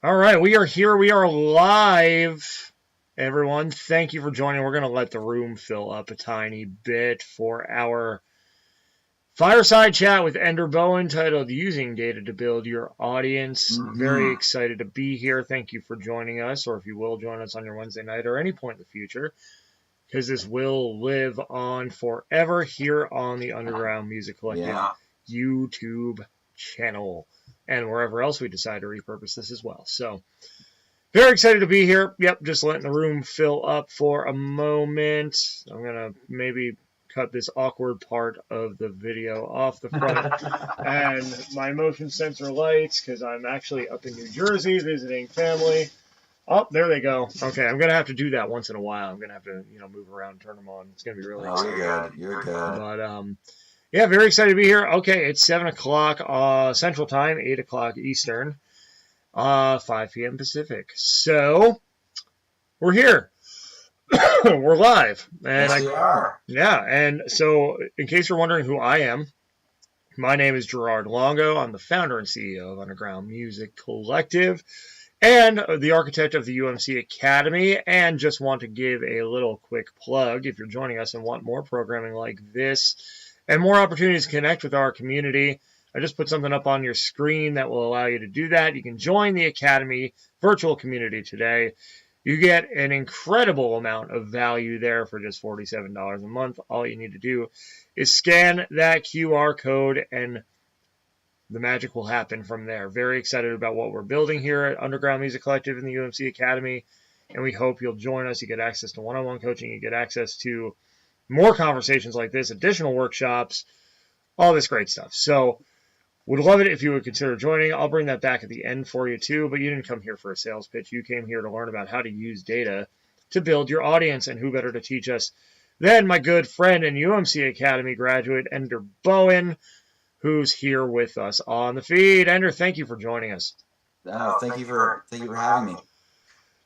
All right, we are here. We are live, everyone. Thank you for joining. We're going to let the room fill up a tiny bit for our fireside chat with Ender Bowen titled Using Data to Build Your Audience. Very excited to be here. Thank you for joining us, or if you will join us on your Wednesday night or any point in the future, because this will live on forever here on the Underground Music Collective YouTube channel and wherever else we decide to repurpose this as well. So, very excited to be here. Yep, just letting the room fill up for a moment. I'm going to maybe cut this awkward part of the video off the front and my motion sensor lights, because I'm actually up in New Jersey visiting family. Oh, there they go. Okay, I'm going to have to do that once in a while. I'm going to have to, move around and turn them on. It's going to be really exciting. You're good. But, yeah, very excited to be here. Okay, it's 7 o'clock Central Time, 8 o'clock Eastern, 5 p.m. Pacific. So, we're here. We're live. And yes, we are. Yeah, and so, in case you're wondering who I am, my name is Gerard Longo. I'm the founder and CEO of Underground Music Collective and the architect of the UMC Academy, and just want to give a little quick plug. If you're joining us and want more programming like this and more opportunities to connect with our community, I just put something up on your screen that will allow you to do that. You can join the Academy virtual community today. You get an incredible amount of value there for just $47 a month. All you need to do is scan that QR code and the magic will happen from there. Very excited about what we're building here at Underground Music Collective in the UMC Academy, and we hope you'll join us. You get access to one-on-one coaching. You get access to more conversations like this, additional workshops, all this great stuff. So would love it if you would consider joining. I'll bring that back at the end for you too, but you didn't come here for a sales pitch. You came here to learn about how to use data to build your audience, and who better to teach us than my good friend and UMC Academy graduate, Ender Bowen, who's here with us on the feed. Ender, thank you for joining us. Thank you for having me.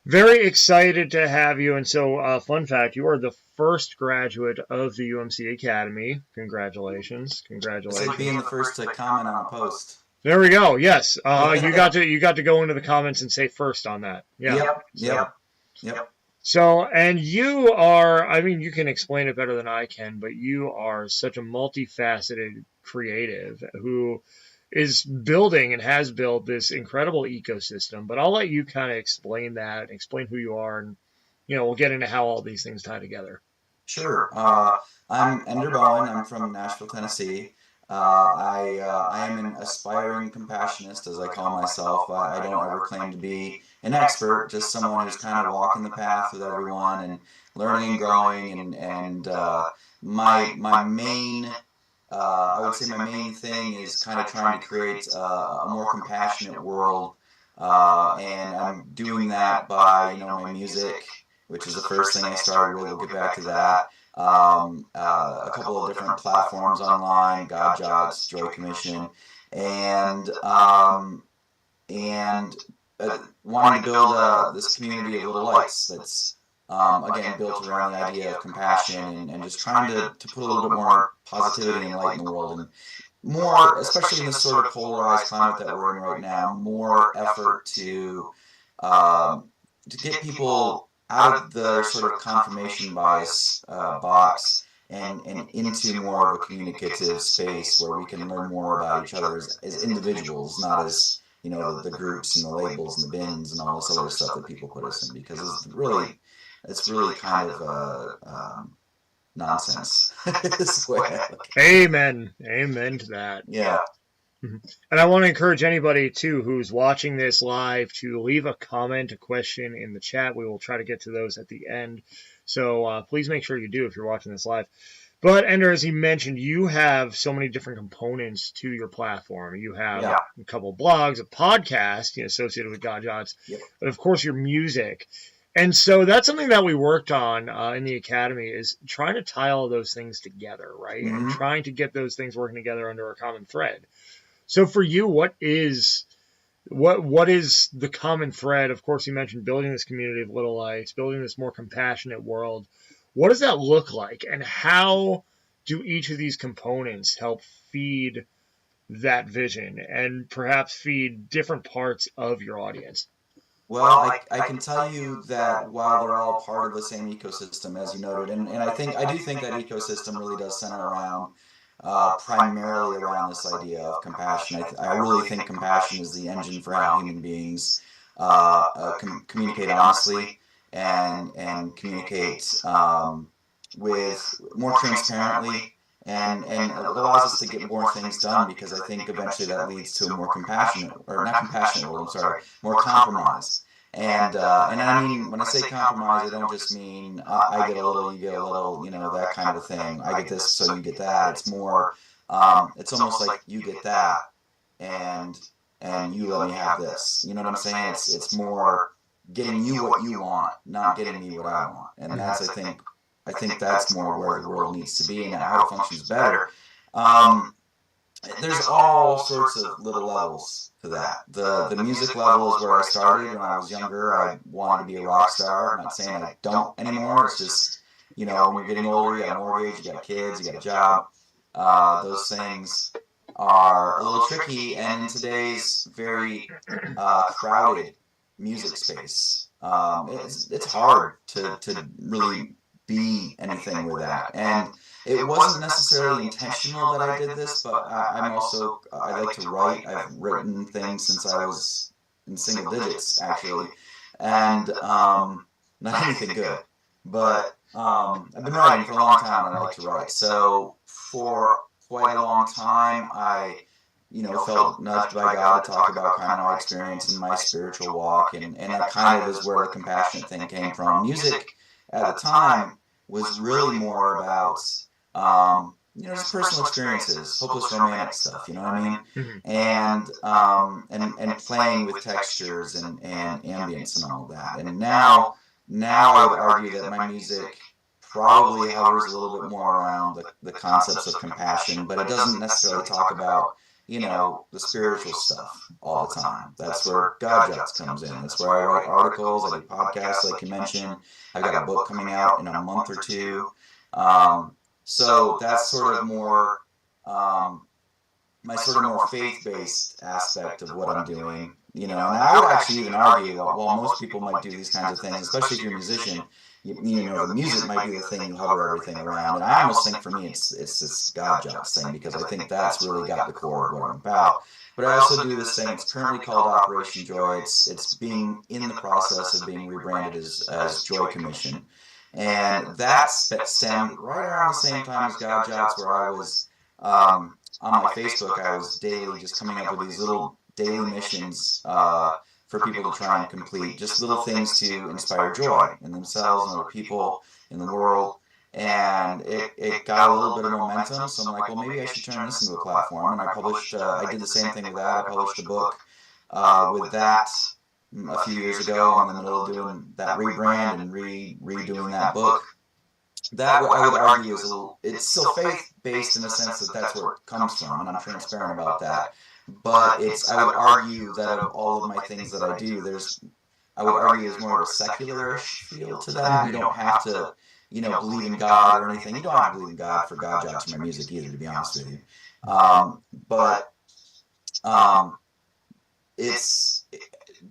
Very excited to have you. And so, fun fact, you are the first graduate of the UMC Academy. Congratulations. It's like being the first to comment on a post. There we go. Yes. You got to go into the comments and say first on that. Yeah. Yep. So, and you are, you can explain it better than I can, but you are such a multifaceted creative who is building and has built this incredible ecosystem. But I'll let you kind of explain that and explain who you are, and we'll get into how all these things tie together. Sure. I'm Ender Bowen. I'm from Nashville, Tennessee. I am an aspiring compassionist, as I call myself. I don't ever claim to be an expert, just someone who's kind of walking the path with everyone and learning and growing. And my main I would say my main thing is kind of trying to create a more compassionate world, and I'm doing that by my music, which is the first thing I started with. We'll get back to that. A couple of different platforms online, God Jots, Joy Commission, and wanting to build this community of little lights that's again built around the idea of compassion and just trying to put a little bit more positivity and light in the world, and more, especially in this sort of polarized climate that we're in right now, more effort to get people out of the sort of confirmation bias box and into more of a communicative space where we can learn more about each other as individuals, not as the groups and the labels and the bins and all this other stuff that people put us in, because it's really kind of nonsense. Amen to that. Yeah. And I want to encourage anybody, too, who's watching this live to leave a comment, a question in the chat. We will try to get to those at the end. So please make sure you do if you're watching this live. But, Ender, as he mentioned, you have so many different components to your platform. You have a couple of blogs, a podcast associated with God Jots, but, of course, your music. And so that's something that we worked on in the Academy, is trying to tie all those things together, right? Mm-hmm. And trying to get those things working together under a common thread. So for you, what is the common thread? Of course, you mentioned building this community of little lights, building this more compassionate world. What does that look like? And how do each of these components help feed that vision and perhaps feed different parts of your audience? Well, I can tell you that while they're all part of the same ecosystem, as you noted, and I do think that ecosystem really does center around primarily around this idea of compassion. I really think compassion is the engine for how human beings communicate honestly and communicate with more transparently. And it allows us to get more things done because I think eventually that leads to a more compassionate, or not compassionate world, I'm sorry, more compromise. And I mean, when I say compromise, I don't just mean I get a little, you get a little, that kind of a thing. I get this, so you get that. It's more, it's almost like you get that, and you let me have this. You know what I'm saying? It's more getting you what you want, not getting me what I want. And that's, I think that's more where the world needs to be and how it functions better. Um, there's all sorts of little levels to that. The music level is where I started when I was younger. I wanted to be a rock star. I'm not saying I don't anymore. It's just, when you're getting older, you got a mortgage, you got kids, you got a job. Those things are a little tricky, and in today's very crowded music space, it's hard to really be anything with that. And it wasn't necessarily intentional that I did this, but I like to write. I've written things since I was in single digits, actually, and not anything good. But I've been writing for a long time, and I like to write. So for quite a long time, I felt nudged by God to talk about kind of my experience and my spiritual walk, and that kind of is where the compassionate thing came from. Music at the time was really more about just personal experiences, hopeless romantic stuff, you know what I mean? Mm-hmm. And playing with textures and ambience and all of that. And now I would argue that my music probably hovers a little bit more around the concepts of compassion, but it doesn't necessarily talk about the spiritual stuff all the time. That's where God Jots comes in. That's where I write articles, I do podcasts like you mentioned. I've got a book coming out in a month or two. So that's sort of more my sort of more faith-based aspect of what I'm doing. And I would actually even argue, while most people might do these kinds of things, especially if you're a musician, the music might be the thing you hover everything around. And I almost think for me, it's this God Jots thing, because I think that's really got the core of what I'm about. But I also do this thing. It's currently called Operation Joy. It's being in the process of being rebranded as Joy Commission. And that stemmed right around the same time as God Jots, where I was on my Facebook, I was daily just coming up with these little daily missions for people to try and complete, just little things to inspire joy in themselves and other people in the world. And it got a little bit of momentum, so I'm like, well, maybe I should turn this into a platform. And I did the same thing with that. I published a book with that a few years ago. I'm in the middle of doing that rebrand and redoing that book. That I would argue is it's still faith based in the sense that that's where it comes from, and I'm transparent about that. But I would argue that of all of my things that I do, I would argue there's more of a secularish feel to that. You don't have to, believe in God or anything. You don't have to believe in God for God Jots or my music either, to be honest with you. But it's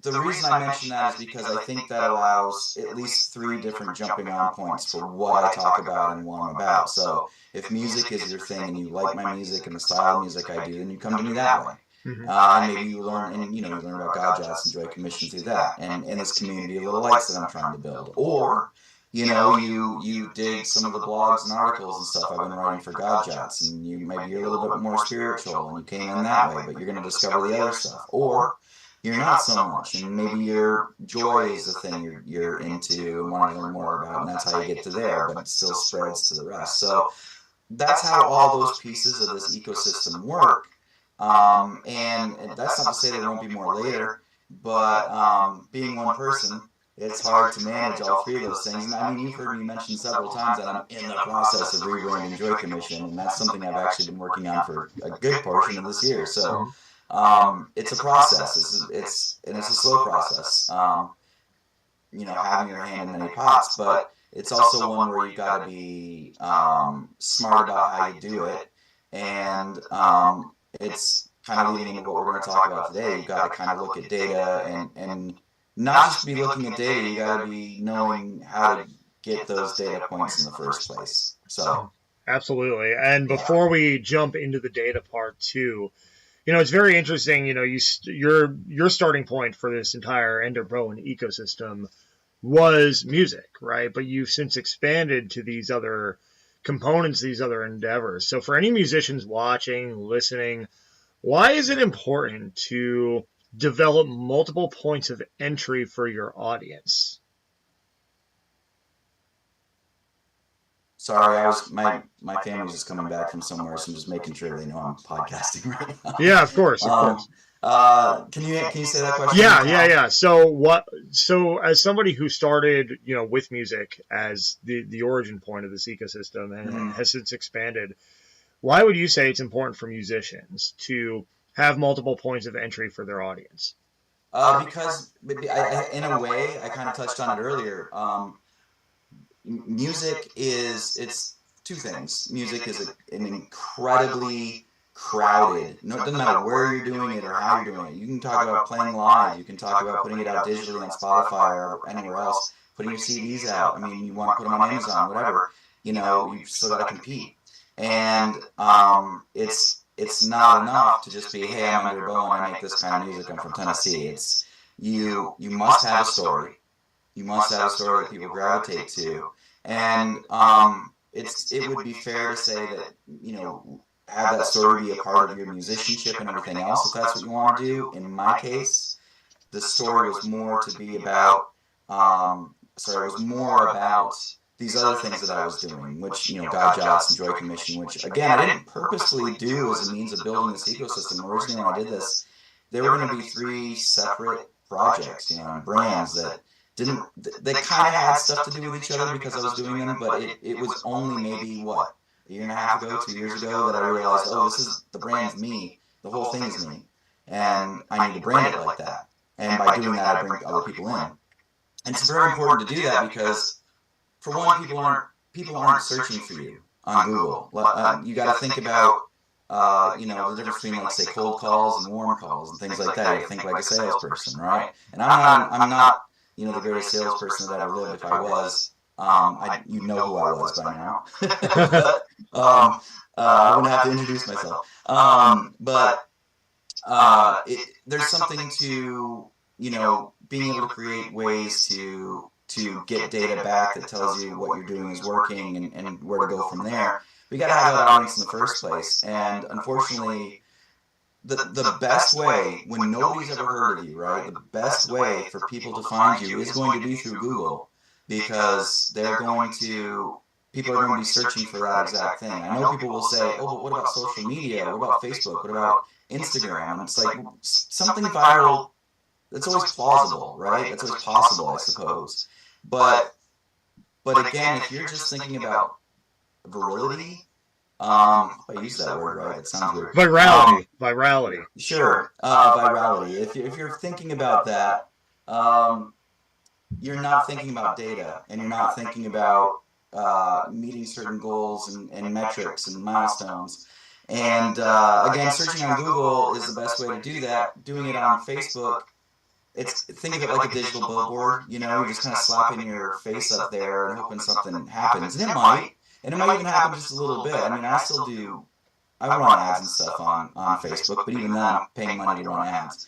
the reason I mention that is because I think that allows at least 3 different jumping on points for what I talk about and what I'm about. So if music is your thing and you like my music and the style of music I do, then you come to me that way. Mm-hmm. And maybe you learn, and you learn about God Jots and Joy Commission through that, and in this community of little lights that I'm trying to build. Or you dig some of the blogs and articles and stuff I've been writing for God Jots, and maybe you're a little bit more spiritual and you came in that way, but you're going to discover the other stuff. Or you're not so much, and maybe your joy is the thing you're into and want to learn more about, and that's how you get to there, but it still spreads to the rest. So that's how all those pieces of this ecosystem work. And that's not to say there won't be more later, but being one person, it's hard to manage all 3 of those things. And I mean, you've heard me mention several times that I'm in the process of rebranding Joy Commission, and that's something I've actually been working on for a good portion of this year. So it's a process. It's a slow process. Having your hand in many pots, but it's also one where you got to be smart about how you do it, and it's kind of leading into what we're going to talk about today. You've got to kind of look at data and not just be looking at data, you got to be knowing how to get those data points in the first place. So, Absolutely. And yeah. before we jump into the data part too, it's very interesting. Your starting point for this entire Ender Bowen ecosystem was music, right? But you've since expanded to these other components, these other endeavors. So for any musicians watching, listening, why is it important to develop multiple points of entry for your audience? Sorry, I was my family's just coming back from somewhere, so I'm just making sure they know I'm podcasting right now. Yeah, of course, of course. Can you say that question Yeah, again, yeah, Tom? yeah. So as somebody who started, with music as the origin point of this ecosystem and Mhm. has since expanded, why would you say it's important for musicians to have multiple points of entry for their audience? Because in a way, I kind of touched on it earlier. Music is it's two things. Music is an incredibly crowded. No, it doesn't matter where you're doing it or how you're doing it. You can talk about playing live. You can talk about putting it out digitally on Spotify or anywhere else. Putting your CDs out. I mean, you want to put them on Amazon, whatever. You've still got to compete. And it's not enough to just be, hey, I'm Ender Bowen. I make this kind of music. I'm from Tennessee. It's you must have a story. You must have a story that people gravitate to, and it would be fair to say that have that story be a part of your musicianship and everything else if that's what you want to do. In my case, the story was more to be about sorry, it was more about these other things that I was doing, which God Jots and Joy Commission, which again I didn't purposefully do as a means of building this ecosystem. Originally, when I did this, there were going to be three separate projects, and brands that didn't they kind of had stuff to do with each other because I was doing them, but it was only maybe what a year and a half ago, 2 years ago that I realized, oh, this is the brand's me, the whole thing is me, and I need to brand it like that. And by doing that, I bring other people in. And it's very important to do that because, for one, people aren't searching for you on Google. You got to think about the difference between, like, say, cold calls and warm calls and things like that. You think like a salesperson, right? And I'm not the greatest salesperson that ever lived. If I was, you know who I was by now. But I wouldn't have to introduce myself. But there's something to being able to create ways to get data back that tells you what you're doing is working and where to go from there. We got to have that audience in the first place, and unfortunately, the best way when nobody's ever heard of you, right? The best way for people to find you is going to be through Google, because people are going to be searching for that exact thing. I know people will say, oh, but what about social media? What about Facebook? What about Instagram? And it's like something viral. That's always plausible, right? That's always possible, I suppose. But again, if you're just thinking about virility, if I use that word right, it sounds weird. Virality. Sure, virality. If you're thinking about that, you're not thinking about data, and you're not thinking about meeting certain goals and metrics and milestones. And again, searching on Google is the best way to do that. Doing it on Facebook, think of it like a digital billboard. You're just kind of slapping your face up there and hoping something happens, and it might even happen just a little bit. I mean, I still do. I run ads and stuff on Facebook, but even then, I'm paying money to run ads.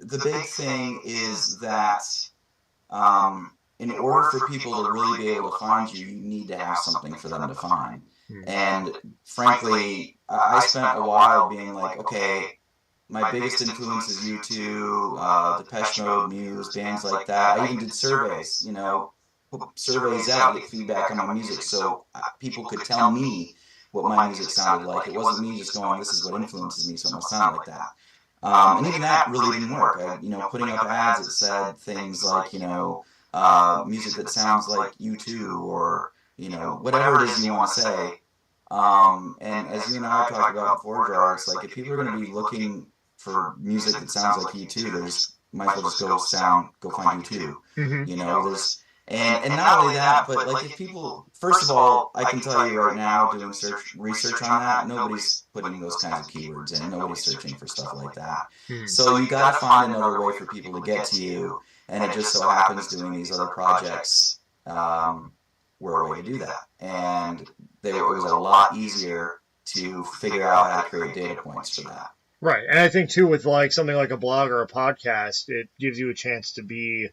The big thing is that in order for people to really be able to find you, you need to have something for them to find. And frankly, I spent a while being like, okay, my biggest influence is U2, Depeche Mode, Muse, bands like that. I even did surveys, put surveys out to get feedback on my music so people could tell me what my music sounded like. It wasn't me just going, this is what influences me, so it must sound like that. And even that really didn't work. Putting up ads that said things like, music that sounds like U2 or, whatever it is you want to say. And as you and I have talked about before, Jar, it's like if people are going to be looking for music that sounds like U2, they just might as well just go find U2. Mm-hmm. And not only that, but like if people, first of all, I can tell you right now, doing research on that, nobody's putting those kinds of keywords in. Nobody's searching for stuff like that. So you got to find another way for people to get to you, and it just so happens doing these other projects were a way to do that. And it was a lot easier to figure out how to create data points for that. Right. And I think, too, with like something like a blog or a podcast, it gives you a chance to be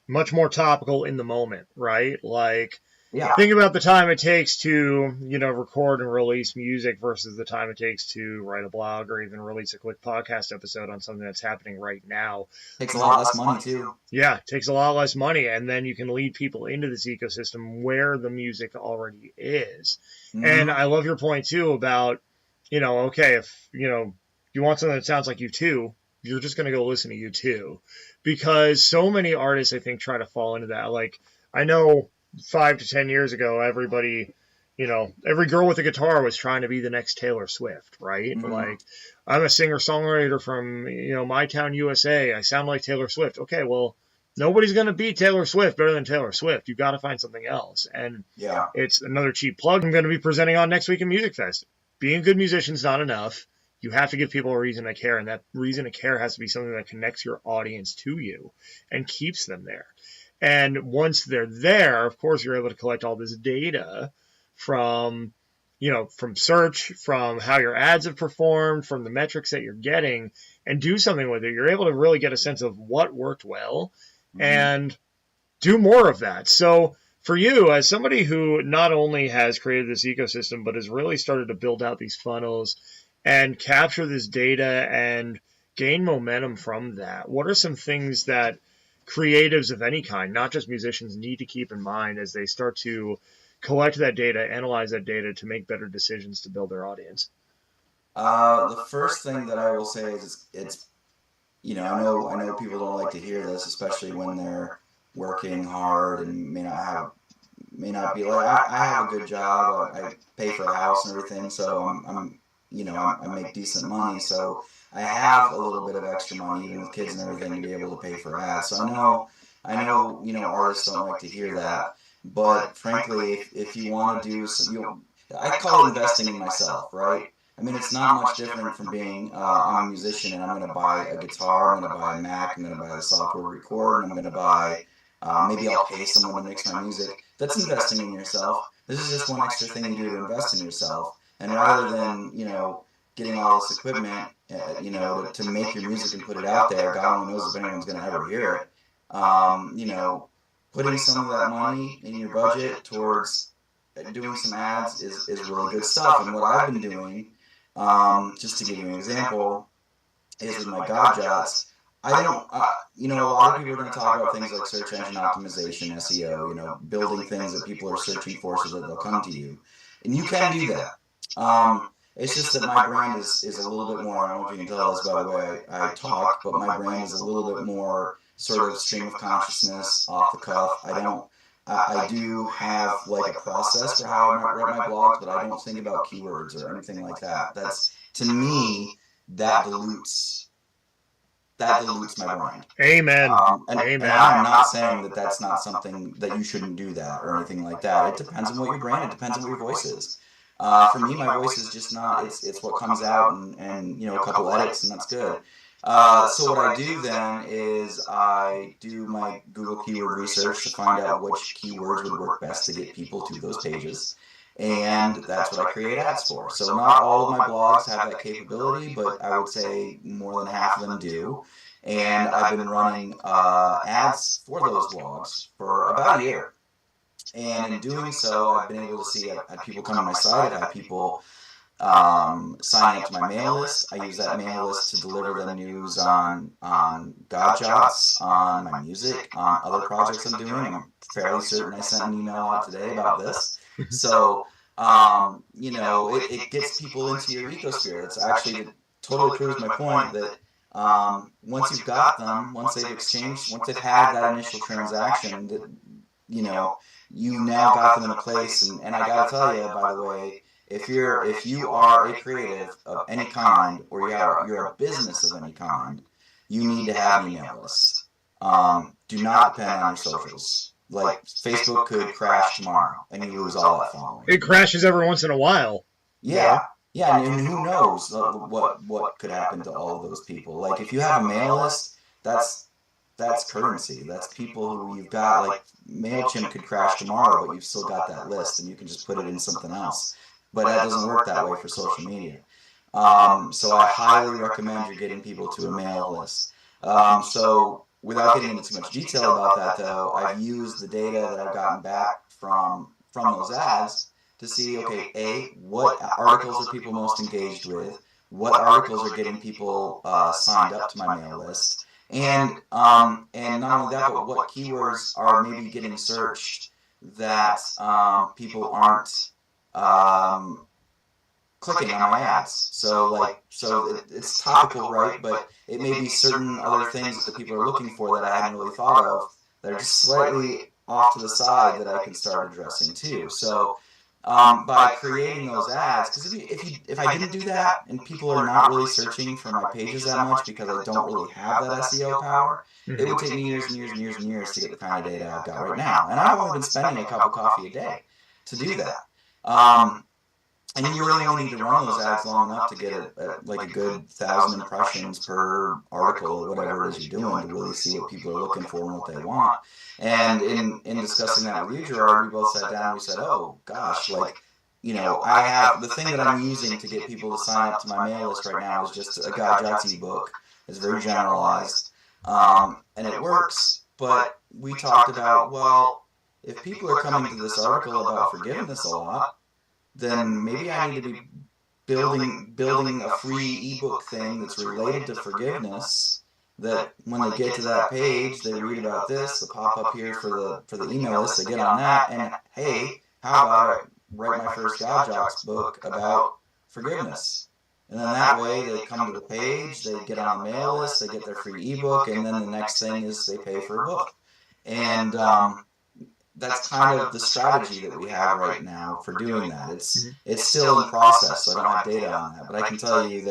much more topical in the moment, right? Like, think about the time it takes to, record and release music versus the time it takes to write a blog or even release a quick podcast episode on something that's happening right now. Takes a lot less money, too. Yeah, it takes a lot less money, and then you can lead people into this ecosystem where the music already is. And I love your point, too, about, okay, if, you want something that sounds like U2, you're just going to go listen to U2. Because so many artists, I think, try to fall into that. Like, I know 5 to 10 years ago, everybody, every girl with a guitar was trying to be the next Taylor Swift, right? Like, I'm a singer-songwriter from, my town, USA. I sound like Taylor Swift. Okay, well, nobody's going to beat Taylor Swift better than Taylor Swift. You've got to find something else. And it's another cheap plug I'm going to be presenting on next week in Music Fest. Being a good musician is not enough. You have to give people a reason to care, and that reason to care has to be something that connects your audience to you and keeps them there. And once they're there, of course, you're able to collect all this data from, from search, from how your ads have performed, from the metrics that you're getting, and do something with it. You're able to really get a sense of what worked well and do more of that. So for you, as somebody who not only has created this ecosystem, but has really started to build out these funnels and capture this data and gain momentum from that, what are some things that creatives of any kind, not just musicians, need to keep in mind as they start to collect that data, analyze that data to make better decisions to build their audience? The first thing that I will say is it's, I know people don't like to hear this, especially when they're working hard and may not be like, I have a good job, I pay for a house and everything, so I make decent money, so I have a little bit of extra money, even with kids and everything, to be able to pay for ads. So I know, artists don't like to hear that, but frankly, if you want to do some, I call it investing in myself, right? I mean, it's not much different from being, I'm a musician and I'm going to buy a guitar, I'm going to buy a Mac, I'm going to buy the software to record, and I'm going to buy, maybe I'll pay someone to mix my music. That's investing in yourself. This is just one extra thing you do to invest in yourself. And rather than, getting all this equipment, to make your music and put it out there, God only knows if anyone's going to ever hear it, putting some of that money in your budget towards doing some ads is really good stuff. And what I've been doing, just to give you an example, is with my Godjots. I don't, a lot of people are going to talk about things like search engine optimization, SEO, building things that people are searching for so that they'll come to you. And you can do that. It's just that my brand is a little bit more, I don't know if you can tell this by the way I talk, but my brand is a little bit more sort of stream of consciousness, off the cuff. I do have like a process for how I might write my blogs, but I don't think about keywords or anything like that. That's, to me, that dilutes my brand. Amen. And I'm not saying that that's not something that you shouldn't do that or anything like that. It depends on what your brand, it depends on what your voice is. For me, my voice is just not, it's what comes out and a couple edits and that's good. So what I do then is I do my Google keyword research to find out which keywords would work best to get people to those pages. And that's what I create ads for. So not all of my blogs have that capability, but I would say more than half of them do. And I've been running ads for those blogs for about a year. And in doing so, I've been able to see people come to my site. I've had people signing up to my mail list. I use that mail list to deliver them news on Godjots, on my music, on other projects I'm doing. I'm fairly certain I sent an email out today about this. So, it gets people into your ecosphere. It's actually totally proves my point that once you've got them, once they've exchanged, once they've had that initial transaction, that you now got them in a place. And I gotta tell you, by the way, if you are a creative of any kind, or you're a business of any kind, you need to have an email list. Do not depend on your socials. Like Facebook could crash tomorrow and you lose all that following. It crashes every once in a while. Yeah. Yeah, and who knows what could happen to all of those people. Like if you have a mail list, that's currency. That's people who you've got, like MailChimp could crash tomorrow, but you've still got that list and you can just put it in something else. But that doesn't work that way for social media. So I highly recommend you're getting people to a mail list. So without getting into too much detail about that, though, I've used the data that I've gotten back from those ads to see, okay, A, what articles are people most engaged with? What articles are getting people signed up to my mail list? And not only that, but what keywords are maybe getting searched that people aren't clicking on my ads. So it's topical, right? But it may be certain other things that people are looking for that I hadn't really thought of that are just slightly off to the side that I can start addressing too. So by creating those ads, because if I didn't do that and people are not really searching for my pages that much because I don't really have that SEO power, it would take me years and years and years and years to get the kind of data I've got right now. And I've only been spending a cup of coffee a day to do that. And you really only need to run those ads long enough to get a good 1,000 impressions per article or whatever it is you're doing to really see what people are looking for and what they want. And in discussing that with you, Gerard, we both sat down and we said, oh gosh, I have the thing that I'm using to get people to sign up to my mail list right now is just a Guy Jotzi book. It's very generalized, and it works. But we talked about, well, if people are coming to this article about forgiveness a lot, then maybe I need to be building a free ebook thing that's related to forgiveness, that when they get to that page, they read about this, the pop up here for the email list, they get on that, and hey, how about I write my first God Jocks book about forgiveness? And then that way they come to the page, they get on the mail list, they get their free ebook, and then the next thing is they pay for a book. And that's kind of the strategy that we have right now for doing that. It's still in process, so I don't have data on that. But I can tell you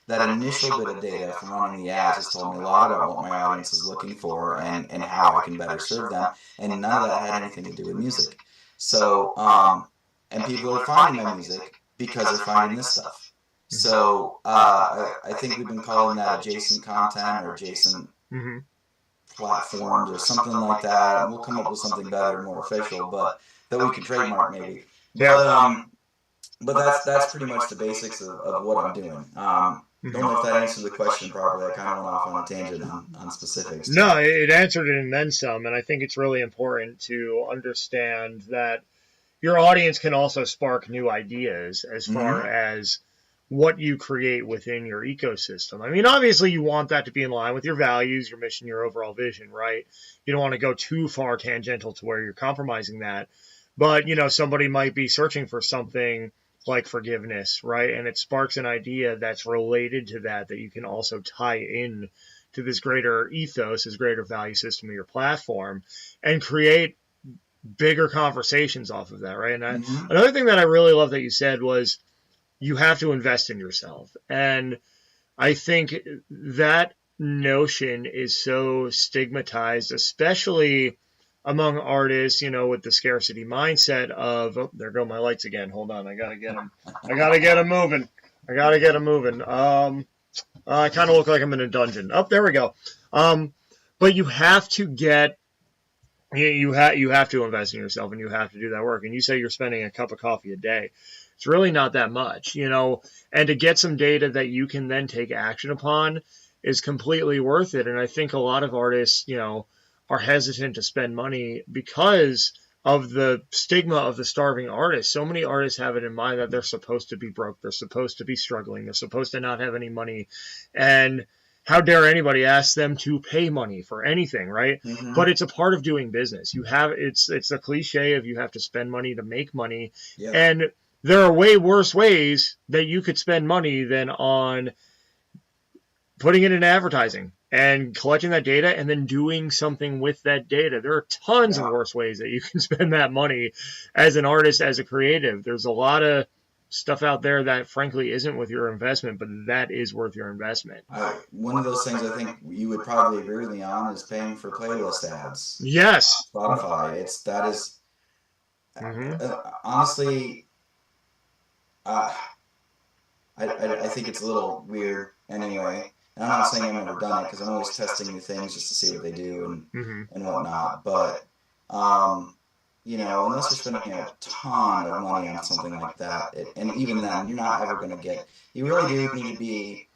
that initial bit of data from running the ads has told me a lot about what my audience is looking for and how I can better serve them. And none of that had anything to do with music. So, and people are finding my music because they're finding this stuff. So I think we've been calling that adjacent content or adjacent platforms or something like that. We'll come up with something better, more official, but that we can trademark maybe. Yeah. But that's pretty much the basics of what I'm doing. Don't know if that answered the question properly. I kind of went off on a tangent on specifics. No, it answered it and then some, and I think it's really important to understand that your audience can also spark new ideas as far as what you create within your ecosystem. I mean, obviously you want that to be in line with your values, your mission, your overall vision, right? You don't want to go too far tangential to where you're compromising that. But, somebody might be searching for something like forgiveness, right? And it sparks an idea that's related to that you can also tie in to this greater ethos, this greater value system of your platform, and create bigger conversations off of that, right? And another thing that I really love that you said was, you have to invest in yourself. And I think that notion is so stigmatized, especially among artists, with the scarcity mindset of, oh, there go my lights again. Hold on. I got to get them moving. I kind of look like I'm in a dungeon. Oh, there we go. But you have to you have to invest in yourself and you have to do that work. And you say you're spending a cup of coffee a day. It's really not that much, and to get some data that you can then take action upon is completely worth it. And I think a lot of artists, are hesitant to spend money because of the stigma of the starving artist. So many artists have it in mind that they're supposed to be broke. They're supposed to be struggling. They're supposed to not have any money. And how dare anybody ask them to pay money for anything, right? But it's a part of doing business. It's a cliche of you have to spend money to make money. Yeah. And there are way worse ways that you could spend money than on putting it in advertising and collecting that data and then doing something with that data. There are tons of worse ways that you can spend that money as an artist, as a creative. There's a lot of stuff out there that frankly isn't worth your investment, but that is worth your investment. One of those things I think you would probably agree with me on is paying for playlist ads. Yes. Spotify. Honestly, uh, I think it's a little weird anyway. And I'm not saying I've never done it because I'm always testing new things just to see what they do and whatnot. But unless you're spending a ton of money on something like that, and even then, you're not ever going to get. You really do need to be.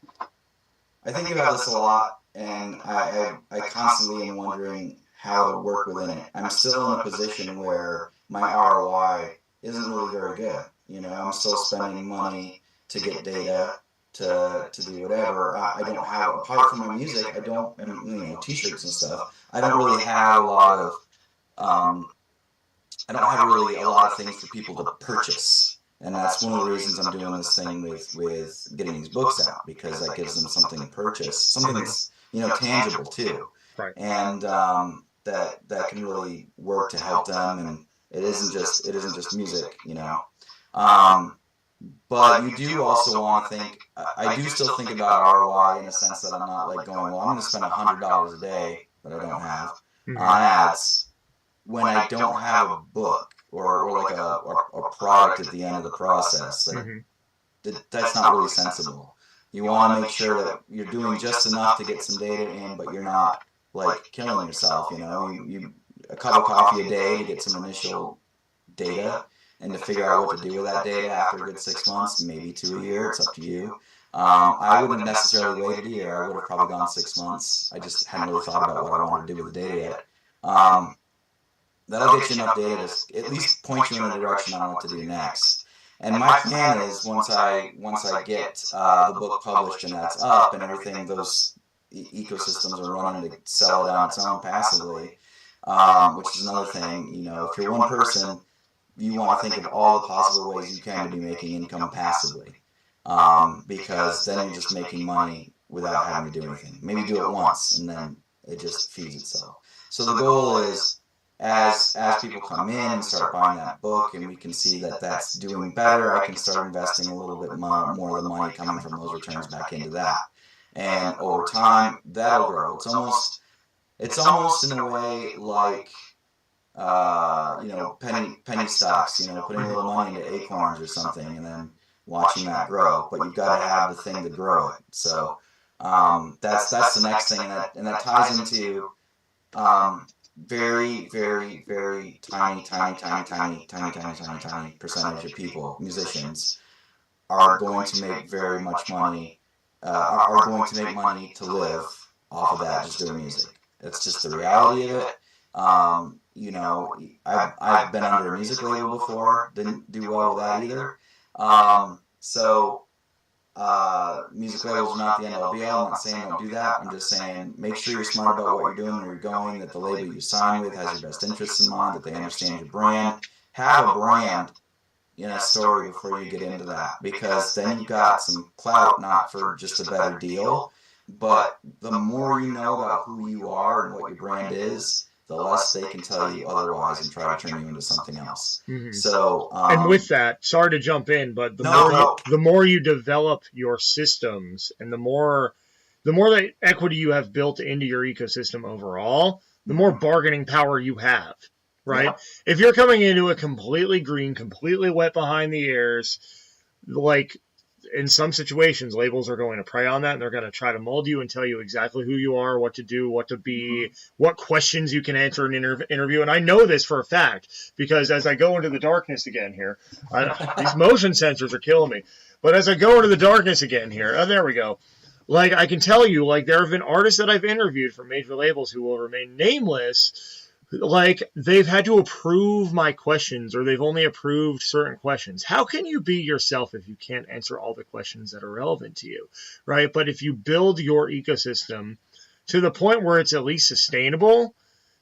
I think about this a lot, and I constantly am wondering how to work within it. I'm still in a position where my ROI isn't really very good. I'm still spending money to get data to do whatever. I don't have, apart from my music, and t-shirts and stuff. I don't really have a lot of I don't have really a lot of things for people to purchase. And that's one of the reasons I'm doing this thing with getting these books out, because that gives them something to purchase, something that's tangible too, Right. and that can really work to help them. And it isn't just music, But you do also want to think. I do still think about ROI in a sense that I'm not like going, well, I'm going to spend $100 a day that I don't have on ads when I don't have a book or like a product at the end of the process. Like, that's not really sensible. You want to make sure that you're doing just enough to get some data in, but you're not like killing yourself. You a cup of coffee a day to get some initial data, and to figure out what to do with that data after a good 6 months, maybe to a year. It's up to you. I wouldn't have necessarily waited a year. I would have probably gone 6 months. I just hadn't really thought about what I wanted to do with the data yet. That'll get you enough data to at least point you in a direction on what to do next. And my plan is once I get the book published and that's up and everything, those ecosystems are running to sell it on its own passively, which is another thing. If you're one person, you want to think of all the possible ways you can to be making income passively, because then you're just making money without having to do anything. Maybe do it once and then it just feeds itself. So the goal is, as people come in and start buying that book and we can see that that's doing better, I can start investing a little bit more of the money coming from those returns back into that. And over time, that'll grow. It's almost in a way like, penny stocks, putting a little money into acorns or something and then watching that grow. But you've got to have the thing to grow it. So that's the next thing, and that ties into very, very, very tiny percentage of people, musicians, are going to make very much money, are going to make money to live off of that, just doing music. It's just the reality of it. I've been under a music label before, didn't do well with that either. Music labels are not the end all be all. I'm not saying don't do that. I'm just saying make sure you're smart about what you're doing, where you're going, that the label you sign with has your best interests in mind, that they understand your brand. Have a brand in a story before you get into that, because then you've got some clout, not for just a better deal, but the more you know about who you are and what your brand is, the less they can tell you otherwise and try to turn you into something else. So, and with that, sorry to jump in, but the more you develop your systems and the more that equity you have built into your ecosystem overall, the more bargaining power you have, right? Yeah. If you're coming into it completely green, completely wet behind the ears, like, in some situations, labels are going to prey on that, and they're going to try to mold you and tell you exactly who you are, what to do, what to be, what questions you can answer in an interview. And I know this for a fact, because as I go into the darkness again here, these motion sensors are killing me. But as I go into the darkness again here, there we go. Like, I can tell you, like, there have been artists that I've interviewed from major labels who will remain nameless. Like, they've had to approve my questions, or they've only approved certain questions. How can you be yourself if you can't answer all the questions that are relevant to you, right? But if you build your ecosystem to the point where it's at least sustainable,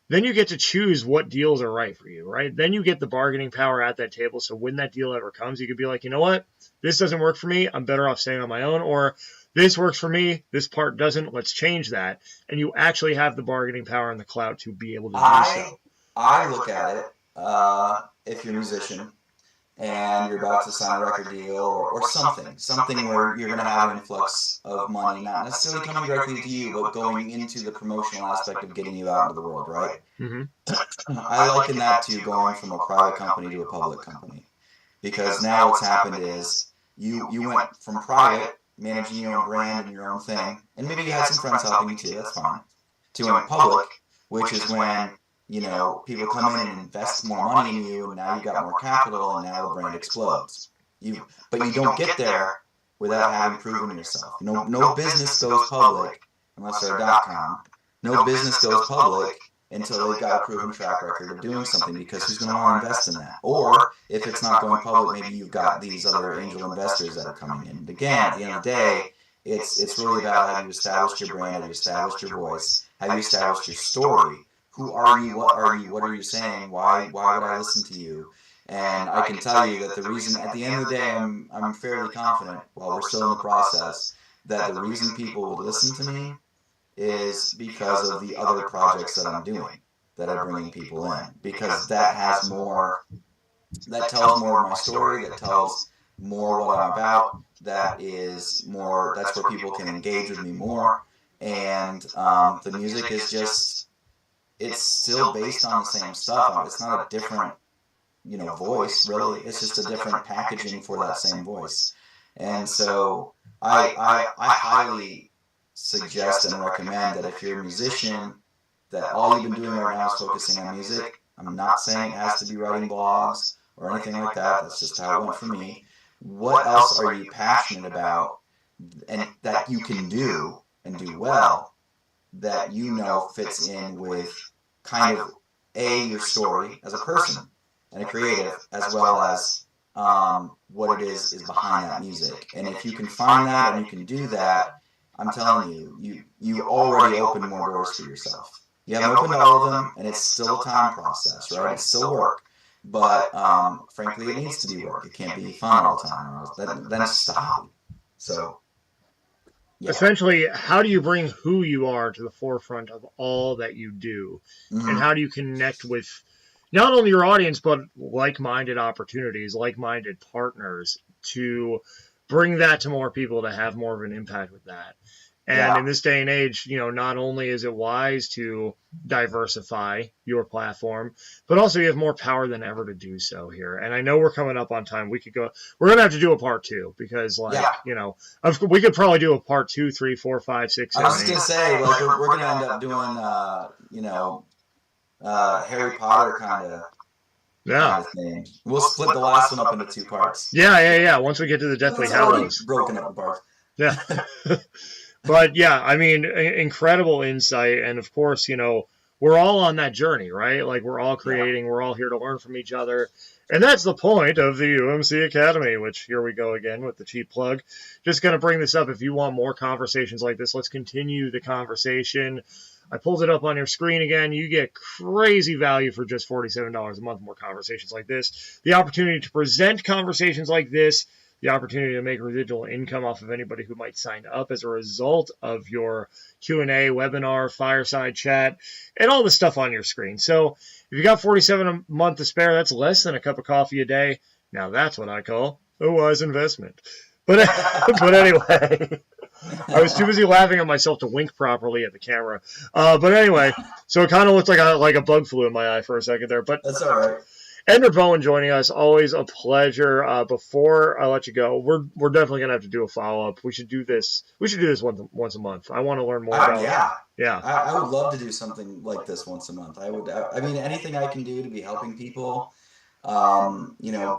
then you get to choose what deals are right for you, right? Then you get the bargaining power at that table. So when that deal ever comes, you could be like, you know what? This doesn't work for me. I'm better off staying on my own. Or this works for me. This part doesn't. Let's change that. And you actually have the bargaining power and the clout to be able to do so. I look at it, if you're a musician, and you're about to sign a record deal or something where you're going to have an influx of money, not necessarily coming directly to you, but going into the promotional aspect of getting you out into the world, right? Mm-hmm. I liken that to going from a private company to a public company, because now what's happened is you went from private, managing your own brand and your own thing, and maybe you had some friends helping you too, that's fine, to going public, which is when, you know, people come in and invest more money in you, and now you've got more capital, and now the brand explodes. But you don't get there without having proven yourself. No business goes public unless they're a .com. No business goes public until they've got a proven track record of doing something, because who's going to want to invest in that? Or if it's not going public, maybe you've got these other angel investors that are coming in. And again, at the end of the day, it's really about, have you established your brand, have you established your voice, have you established your story? Who are you? What are you? What are you saying? Why would I listen to you? And I can tell you that the reason, at the end of the day, I'm fairly confident, while we're still in the process, that the reason people would listen to me is because of the other projects that I'm doing, that are bringing people in, because that has more, that tells more of my story, that tells more what I'm about, that is more, that's where people can engage with me more. And the music is just, it's still based on the same stuff. It's not a different, you know, voice, really. It's just a different packaging for that same voice. And so I highly suggest and recommend that if you're a musician, that all you've been doing right now is focusing on music. I'm not saying it has to be writing blogs or anything like that. That's just how it went for me. What else are you passionate about, and that you can do and do well, that you know fits in with kind of your story as a person and a creative, as well as what it is behind that music. And if you can find that and you can do that, I'm telling you, you already open more doors for yourself. You haven't opened all of them, and it's still a time process, right? It's still work. But frankly, it needs to be work. It can't be fun all the time, or else then it's just a hobby. So, yeah. Essentially, how do you bring who you are to the forefront of all that you do? Mm-hmm. And how do you connect with not only your audience, but like-minded opportunities, like-minded partners, to bring that to more people, to have more of an impact with that? And in this day and age, you know, not only is it wise to diversify your platform, but also you have more power than ever to do so here. And I know we're coming up on time. We're going to have to do a part 2, because, like, you know, we could probably do a part 2, 3, 4, 5, 6, 7, I was just going to say, like, we're going to end up doing, you know, Harry Potter kind of thing. We'll split the last one up into 2 parts. Yeah. Once we get to the Deathly Hallows. Broken up in parts. Yeah. But yeah, I mean, incredible insight. And of course, you know, we're all on that journey, right? Like, we're all creating, we're all here to learn from each other. And that's the point of the UMC Academy, which, here we go again with the cheap plug. Just going to bring this up. If you want more conversations like this, let's continue the conversation. I pulled it up on your screen again. You get crazy value for just $47 a month, more conversations like this. The opportunity to present conversations like this, the opportunity to make residual income off of anybody who might sign up as a result of your Q&A, webinar, fireside chat, and all the stuff on your screen. So if you got $47 a month to spare, that's less than a cup of coffee a day. Now that's what I call a wise investment. But anyway, I was too busy laughing at myself to wink properly at the camera. But anyway, so it kind of looked like a bug flew in my eye for a second there. But that's all right. Ender Bowen joining us, always a pleasure. Before I let you go, we're definitely gonna have to do a follow up. We should do this. Once a month. I want to learn more about. Yeah. I would love to do something like this once a month. I mean, anything I can do to be helping people, you know,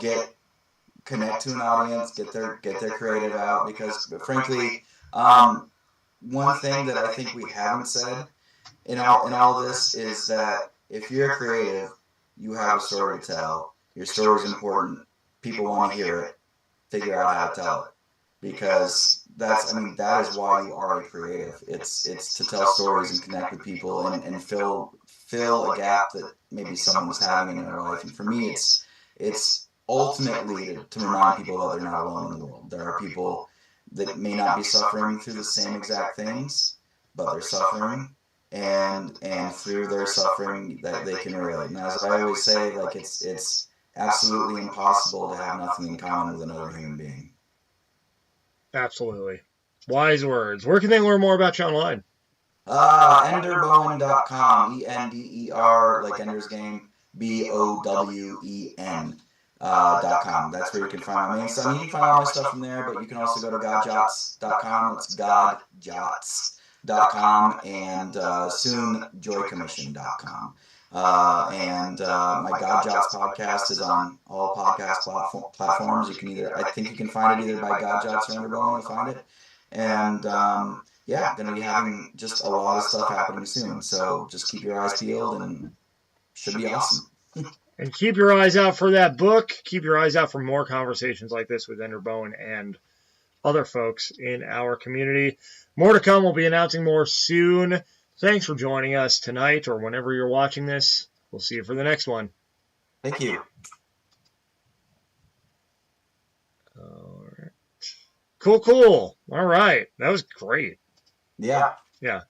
connect to an audience, get their creative out. Because frankly, one thing that I think we haven't said in all this is that if you're creative, you have a story to tell. Your story is important. People want to hear it. Figure out how to tell it, because that is why you are a creative. It's to tell stories and connect with people and fill a gap that maybe someone was having in their life. And for me, it's ultimately to remind people that they're not alone in the world. There are people that may not be suffering through the same exact things, but they're suffering. And through their suffering, that they can relate. And as I always say, like, it's absolutely impossible to have nothing in common with another human being. Absolutely. Wise words. Where can they learn more about you online? Enderbowen.com, ENDER, like Ender's Game, BOWEN. .com. That's where you can find my main stuff. I mean, you can find all my stuff from there, but you can also go to godjots.com. That's godjots.com, and soon joycommission.com. My God Jots podcast is on all podcast platforms. You can I think you can find it either by God Jots or Ender Bowen. You'll find it. And going to be having just a lot of stuff happening soon. So just keep your eyes peeled, and should be awesome. And keep your eyes out for that book. Keep your eyes out for more conversations like this with Ender Bowen and other folks in our community. More to come. We'll be announcing more soon. Thanks for joining us tonight or whenever you're watching this. We'll see you for the next one. Thank you. All right. Cool. All right. That was great. Yeah. Yeah.